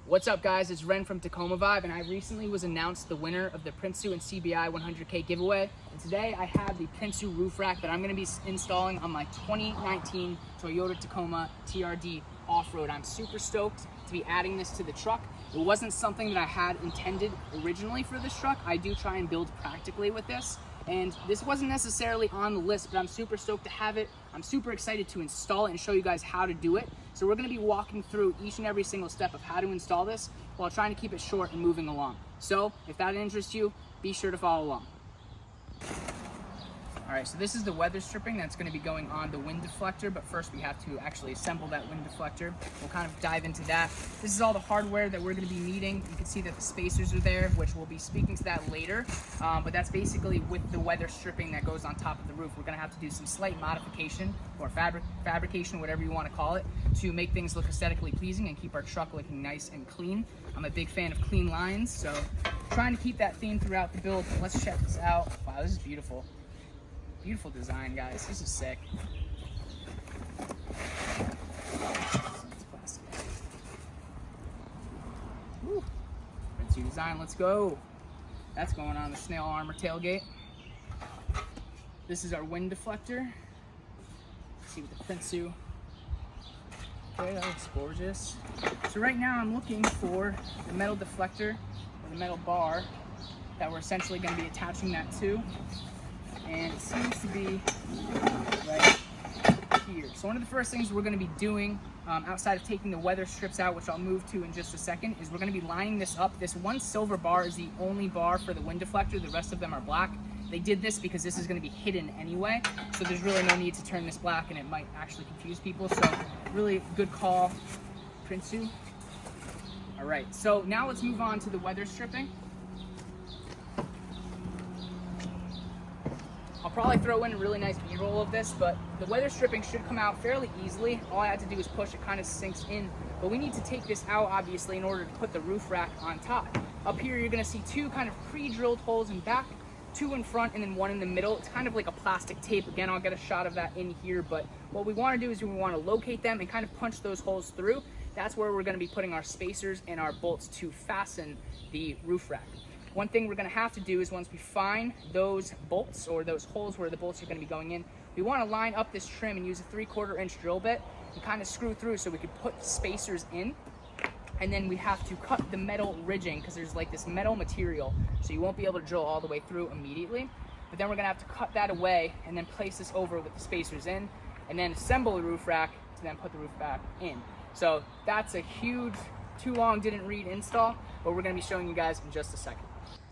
What's up guys, it's Ren from Tacoma Vibe, and I recently was announced the winner of the Prinsu and CBI 100K giveaway. And today I have the Prinsu Roof Rack that I'm going to be installing on my 2019 Toyota Tacoma TRD off-road. I'm super stoked to be adding this to the truck. It wasn't something that I had intended originally for this truck. I do try and build practically with this, and this wasn't necessarily on the list, but I'm super stoked to have it. I'm super excited to install it and show you guys how to do it. So we're going to be walking through each and every single step of how to install this while trying to keep it short and moving along. So if that interests you, be sure to follow along. All right, so this is the weather stripping that's going to be going on the wind deflector, but first we have to actually assemble that wind deflector. We'll kind of dive into that. This is all the hardware that we're going to be needing. You can see that the spacers are there, which we'll be speaking to that later, but that's basically with the weather stripping that goes on top of the roof. We're going to have to do some slight modification or fabrication, whatever you want to call it, to make things look aesthetically pleasing and keep our truck looking nice and clean. I'm a big fan of clean lines, so trying to keep that theme throughout the build. Let's check this out. Wow, this is beautiful. Beautiful design, guys. This is sick. Woo. Prinsu design, let's go. That's going on the snail armor tailgate. This is our wind deflector. See with the Prinsu. Okay, that looks gorgeous. So right now I'm looking for the metal deflector or the metal bar that we're essentially going to be attaching that to. And it seems to be right here. So one of the first things we're going to be doing outside of taking the weather strips out, which I'll move to in just a second, is we're going to be lining this up. This one silver bar is the only bar for the wind deflector. The rest of them are black. They did this because this is going to be hidden anyway, so there's really no need to turn this black, and it might actually confuse people. So really good call, Prinsu. All right, so now let's move on to the weather stripping. I'll probably throw in a really nice B-roll of this, but the weather stripping should come out fairly easily. All I had to do is push, it kind of sinks in. But we need to take this out, obviously, in order to put the roof rack on top. Up here, you're gonna see two kind of pre-drilled holes in back, two in front, and then one in the middle. It's kind of like a plastic tape. Again, I'll get a shot of that in here, but what we wanna do is we wanna locate them and kind of punch those holes through. That's where we're gonna be putting our spacers and our bolts to fasten the roof rack. One thing we're going to have to do is once we find those bolts or those holes where the bolts are going to be going in, we want to line up this trim and use a 3/4 inch drill bit and kind of screw through so we could put spacers in. And then we have to cut the metal ridging because there's like this metal material, so you won't be able to drill all the way through immediately. But then we're going to have to cut that away and then place this over with the spacers in, and then assemble the roof rack to then put the roof back in. So that's a huge, too long didn't read install, but we're going to be showing you guys in just a second.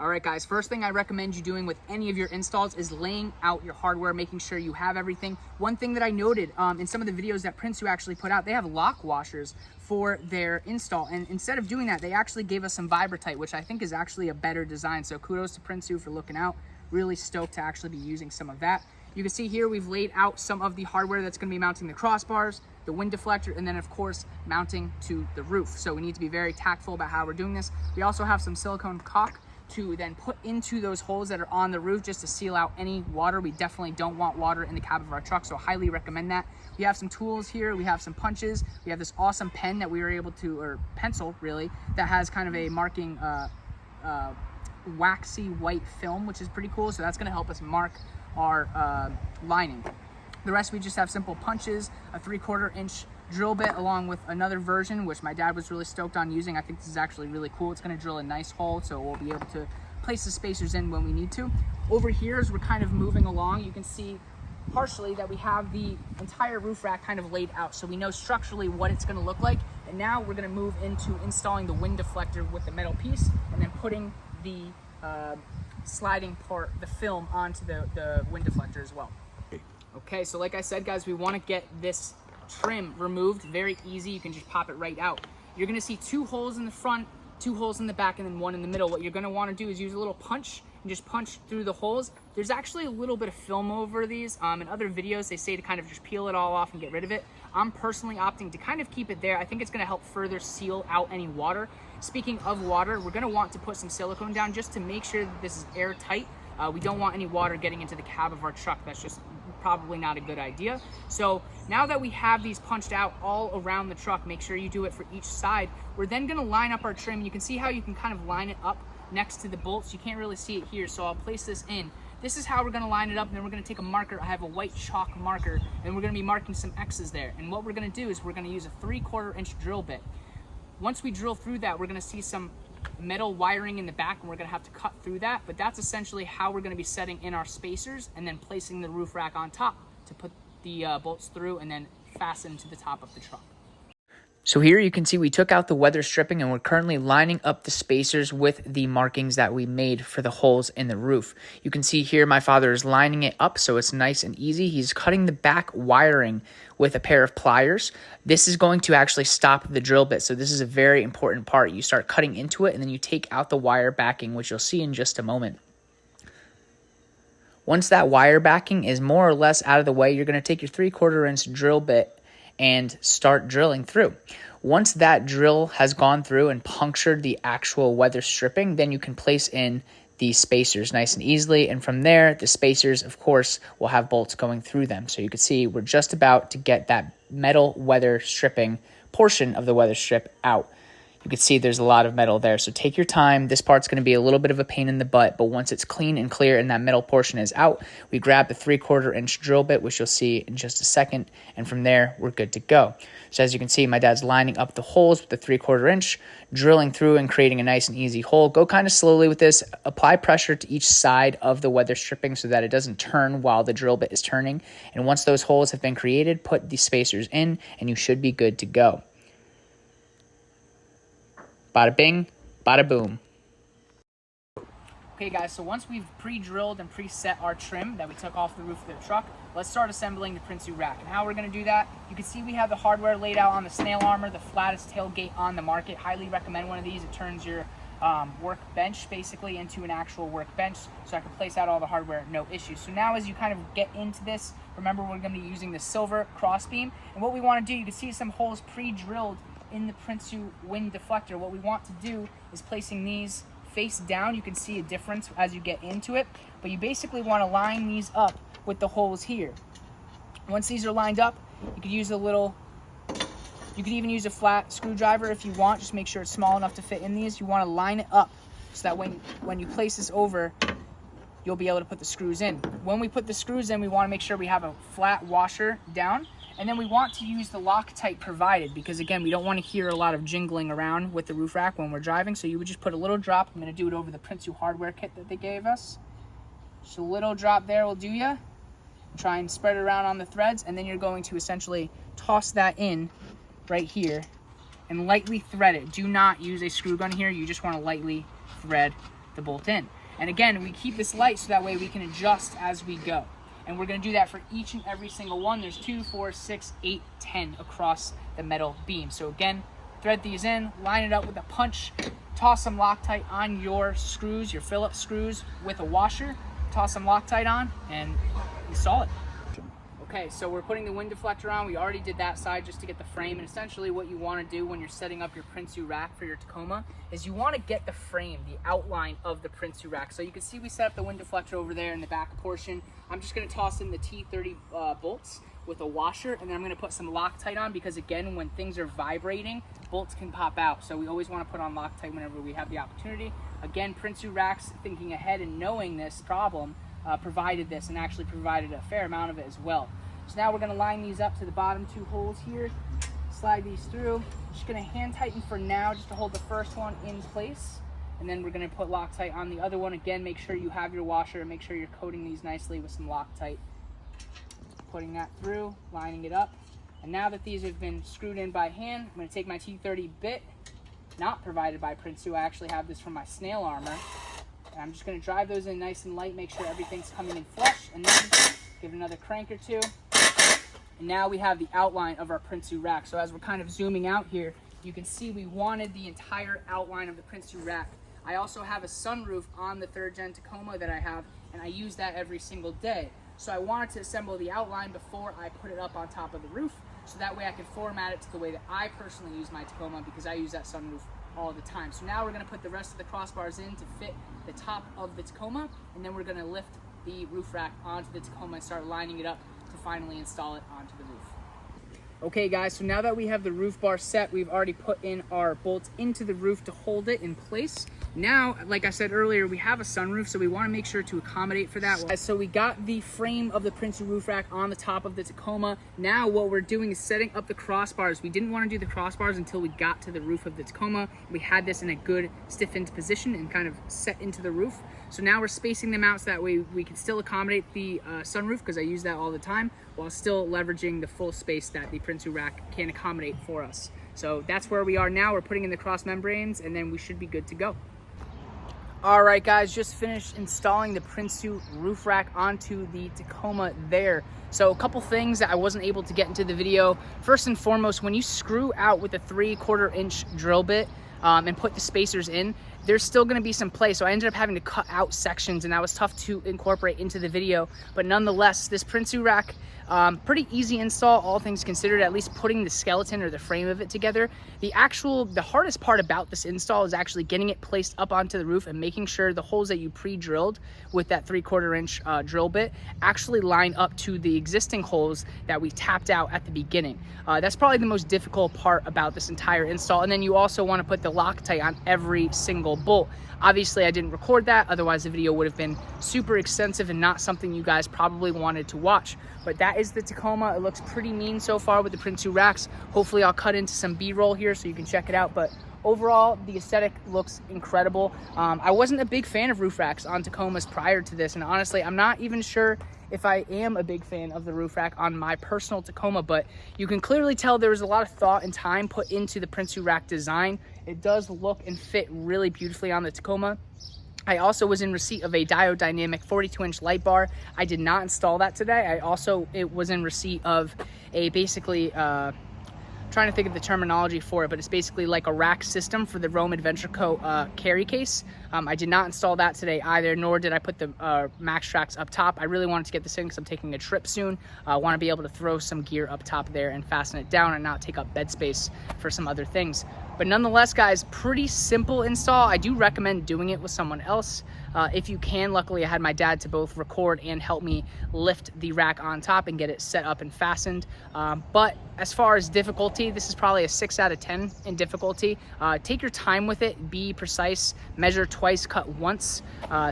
All right, guys, first thing I recommend you doing with any of your installs is laying out your hardware, making sure you have everything. One thing that I noted in some of the videos that Prinsu actually put out, they have lock washers for their install. And instead of doing that, they actually gave us some Vibratite, which I think is actually a better design. So kudos to Prinsu for looking out. Really stoked to actually be using some of that. You can see here we've laid out some of the hardware that's going to be mounting the crossbars, the wind deflector, and then of course mounting to the roof. So we need to be very tactful about how we're doing this. We also have some silicone caulk to then put into those holes that are on the roof just to seal out any water. We definitely don't want water in the cab of our truck, so highly recommend that. We have some tools here, we have some punches, we have this awesome pen that we were able to, or pencil really, that has kind of a marking waxy white film, which is pretty cool. So that's gonna help us mark our lining. The rest, we just have simple punches, a 3/4 inch drill bit along with another version, which my dad was really stoked on using. I think this is actually really cool. It's going to drill a nice hole, so we'll be able to place the spacers in when we need to. Over here, as we're kind of moving along, you can see partially that we have the entire roof rack kind of laid out, so we know structurally what it's going to look like. And now we're going to move into installing the wind deflector with the metal piece, and then putting the sliding part, the film, onto the wind deflector as well. Okay, so like I said, guys, we want to get this trim removed. Very easy, you can just pop it right out. You're going to see two holes in the front, two holes in the back, and then one in the middle. What you're going to want to do is use a little punch and just punch through the holes. There's actually a little bit of film over these. In other videos, they say to kind of just peel it all off and get rid of it. I'm personally opting to kind of keep it there. I think it's going to help further seal out any water. Speaking of water, we're going to want to put some silicone down just to make sure that this is airtight. We don't want any water getting into the cab of our truck. That's just probably not a good idea. So now that we have these punched out all around the truck, make sure you do it for each side. We're then gonna line up our trim. You can see how you can kind of line it up next to the bolts. You can't really see it here, so I'll place this in. This is how we're gonna line it up, and then we're gonna take a marker. I have a white chalk marker, and we're gonna be marking some X's there. And what we're gonna do is we're gonna use a 3/4 inch drill bit. Once we drill through that, we're gonna see some metal wiring in the back, and we're gonna have to cut through that, but that's essentially how we're gonna be setting in our spacers and then placing the roof rack on top to put the bolts through and then fasten to the top of the truck. So here you can see we took out the weather stripping, and we're currently lining up the spacers with the markings that we made for the holes in the roof. You can see here my father is lining it up so it's nice and easy. He's cutting the back wiring with a pair of pliers. This is going to actually stop the drill bit, so this is a very important part. You start cutting into it, and then you take out the wire backing, which you'll see in just a moment. Once that wire backing is more or less out of the way, you're going to take your 3/4 inch drill bit and start drilling through. Once that drill has gone through and punctured the actual weather stripping, then you can place in the spacers nice and easily. And from there, the spacers, of course, will have bolts going through them. So you can see we're just about to get that metal weather stripping portion of the weather strip out. You can see there's a lot of metal there, so take your time. This part's going to be a little bit of a pain in the butt, but once it's clean and clear and that metal portion is out, we grab the 3/4 inch drill bit, which you'll see in just a second, and from there, we're good to go. So as you can see, my dad's lining up the holes with the 3/4 inch, drilling through and creating a nice and easy hole. Go kind of slowly with this. Apply pressure to each side of the weather stripping so that it doesn't turn while the drill bit is turning. And once those holes have been created, put the spacers in, and you should be good to go. Bada bing, bada boom. Okay guys, so once we've pre-drilled and preset our trim that we took off the roof of the truck, let's start assembling the Prinsu rack. And how we're going to do that, you can see we have the hardware laid out on the snail armor, the flattest tailgate on the market. Highly recommend one of these. It turns your workbench basically into an actual workbench, so I can place out all the hardware, no issues. So now as you kind of get into this, remember we're going to be using the silver crossbeam. And what we want to do, you can see some holes pre-drilled in the Prinsu wind deflector. What we want to do is placing these face down. You can see a difference as you get into it, but you basically want to line these up with the holes here. Once these are lined up, you could use you could even use a flat screwdriver if you want. Just make sure it's small enough to fit in these. You want to line it up so that when you place this over, you'll be able to put the screws in. When we put the screws in, we want to make sure we have a flat washer down. And then we want to use the Loctite provided because, again, we don't want to hear a lot of jingling around with the roof rack when we're driving. So you would just put a little drop. I'm going to do it over the Prinsu hardware kit that they gave us. Just a little drop there will do ya. Try and spread it around on the threads. And then you're going to essentially toss that in right here and lightly thread it. Do not use a screw gun here. You just want to lightly thread the bolt in. And again, we keep this light so that way we can adjust as we go. And we're going to do that for each and every single one. There's 2, 4, 6, 8, 10 across the metal beam. So again, thread these in, line it up with a punch, toss some Loctite on your screws, your Phillips screws with a washer, toss some Loctite on, and install it. Okay, so we're putting the wind deflector on. We already did that side just to get the frame. And essentially what you want to do when you're setting up your Prinsu rack for your Tacoma is you want to get the frame, the outline of the Prinsu rack. So you can see we set up the wind deflector over there in the back portion. I'm just going to toss in the T30 bolts with a washer, and then I'm going to put some Loctite on because, again, when things are vibrating, bolts can pop out. So we always want to put on Loctite whenever we have the opportunity. Again, Prinsu racks, thinking ahead and knowing this problem, provided this and actually provided a fair amount of it as well. So now we're going to line these up to the bottom 2 holes here, slide these through. Just going to hand tighten for now just to hold the first one in place, and then we're going to put Loctite on the other one. Again, make sure you have your washer and make sure you're coating these nicely with some Loctite. Putting that through, lining it up, and now that these have been screwed in by hand, I'm going to take my T30 bit, not provided by Prinsu. I actually have this from my snail armor. And I'm just going to drive those in nice and light, make sure everything's coming in flush, and then give it another crank or 2. And now we have the outline of our Prinsu rack. So as we're kind of zooming out here, you can see we wanted the entire outline of the Prinsu rack. I also have a sunroof on the 3rd gen Tacoma that I have, and I use that every single day. So I wanted to assemble the outline before I put it up on top of the roof, so that way I could format it to the way that I personally use my Tacoma, because I use that sunroof all the time. So now we're going to put the rest of the crossbars in to fit the top of the Tacoma, and then we're going to lift the roof rack onto the Tacoma and start lining it up to finally install it onto the roof. Okay guys, so now that we have the roof bar set, we've already put in our bolts into the roof to hold it in place. Now, like I said earlier, we have a sunroof, so we want to make sure to accommodate for that. So we got the frame of the Prinsu Roof Rack on the top of the Tacoma. Now what we're doing is setting up the crossbars. We didn't want to do the crossbars until we got to the roof of the Tacoma. We had this in a good stiffened position and kind of set into the roof. So now we're spacing them out so that way we can still accommodate the sunroof, because I use that all the time, while still leveraging the full space that the Prinsu Rack can accommodate for us. So that's where we are now. We're putting in the cross membranes and then we should be good to go. All right, guys, just finished installing the Prinsu Roof Rack onto the Tacoma there. So a couple things that I wasn't able to get into the video. First and foremost, when you screw out with a 3/4 inch drill bit and put the spacers in, there's still going to be some play. So I ended up having to cut out sections, and that was tough to incorporate into the video. But nonetheless, this Prinsu Rack, pretty easy install, all things considered, at least putting the skeleton or the frame of it together. The hardest part about this install is actually getting it placed up onto the roof and making sure the holes that you pre-drilled with that 3/4 inch drill bit actually line up to the existing holes that we tapped out at the beginning. That's probably the most difficult part about this entire install. And then you also want to put the Loctite on every single bolt. Obviously I didn't record that, otherwise the video would have been super extensive and not something you guys probably wanted to watch. But that is the Tacoma. It looks pretty mean so far with the Prinsu racks. Hopefully I'll cut into some B-roll here so you can check it out. But overall, the aesthetic looks incredible. I wasn't a big fan of roof racks on Tacomas prior to this, and honestly, I'm not even sure if I am a big fan of the roof rack on my personal Tacoma, but you can clearly tell there was a lot of thought and time put into the Prinsu rack design. It does look and fit really beautifully on the Tacoma. I also was in receipt of a Diode Dynamic 42-inch light bar. I did not install that today. It was in receipt of a basically, trying to think of the terminology for it, but it's basically like a rack system for the Rome Adventure Co. carry case. I did not install that today either, nor did I put the Max Tracks up top. I really wanted to get this in because I'm taking a trip soon. I want to be able to throw some gear up top there and fasten it down and not take up bed space for some other things. But nonetheless, guys, pretty simple install. I do recommend doing it with someone else if you can. Luckily, I had my dad to both record and help me lift the rack on top and get it set up and fastened. But as far as difficulty, this is probably a 6 out of 10 in difficulty. Take your time with it, be precise, measure twice, cut once,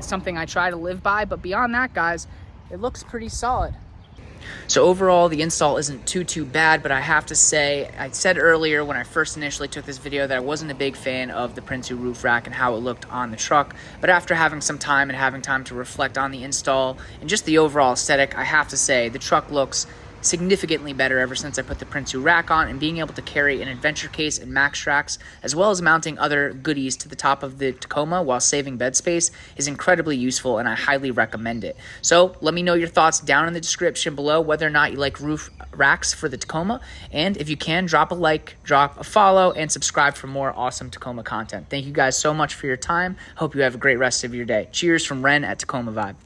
something I try to live by. But beyond that, guys, it looks pretty solid. So overall, the install isn't too bad, but I have to say, I said earlier when I first initially took this video that I wasn't a big fan of the Prinsu Roof Rack and how it looked on the truck. But after having some time and having time to reflect on the install and just the overall aesthetic, I have to say the truck looks significantly better ever since I put the Prinsu rack on, and being able to carry an adventure case and Max Tracks, as well as mounting other goodies to the top of the Tacoma while saving bed space, is incredibly useful, and I highly recommend it. So let me know your thoughts down in the description below, whether or not you like roof racks for the Tacoma, and if you can, drop a like, drop a follow, and subscribe for more awesome Tacoma content. Thank you guys so much for your time. Hope you have a great rest of your day. Cheers from Ren at Tacoma Vibe.